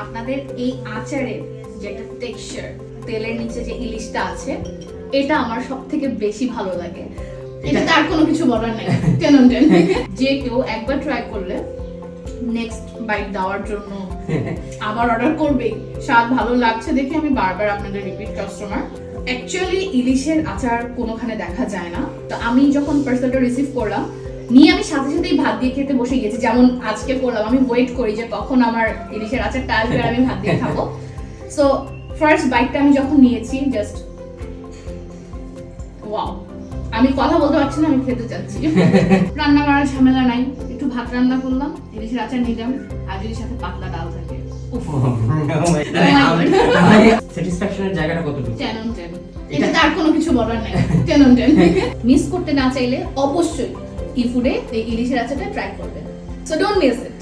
আপনাদের এই আচারের যে একটা টেক্সচার, তেলের নিচে যে ইলিশটা আছে, এটা আমার সবথেকে বেশি ভালো লাগে। এটাতে আর কোনো কিছু বলার নাই। যে কেউ একবার ট্রাই করলে নেক্সট বাইট দেওয়ার জন্য আবার অর্ডার করবে। স্বাদ ভালো লাগছে দেখে আমি বারবার আপনাদের রিপিট কাস্টমার। অ্যাকচুয়ালি ইলিশের আচার কোনোখানে দেখা যায় না। তো আমি যখন পার্সেলটা রিসিভ করলাম, নিয়ে আমি সাথে সাথেই ভাত দিয়ে খেতে বসে গেছি, যেমন আজকে করলাম। আমি ওয়েট করি যে কখন আমার ইলিশের আচারটা আসবে আর আমি ভাত দিয়ে খাবো। সো ফার্স্ট বাইটটা আমি যখন নিয়েছি, জাস্ট ওয়াও, আমি কথা বলতে পারছি না, আমি খেতে চাচ্ছি। রান্না করার ঝামেলা নাই, একটু ভাত রান্না করলাম, ইলিশের আচার নিলাম, আর যদি সাথে পাতলা ডাল থাকে, স্যাটিসফ্যাকশনের জায়গাটা কতটুকু? 10 on 10। এটাতে আর কোনো কিছু বলার নাই। 10 on 10। মিস করতে না চাইলে অবশ্যই ই ফুডে এই ইলিশের আচারটা ট্রাই করবেন। So don't miss it.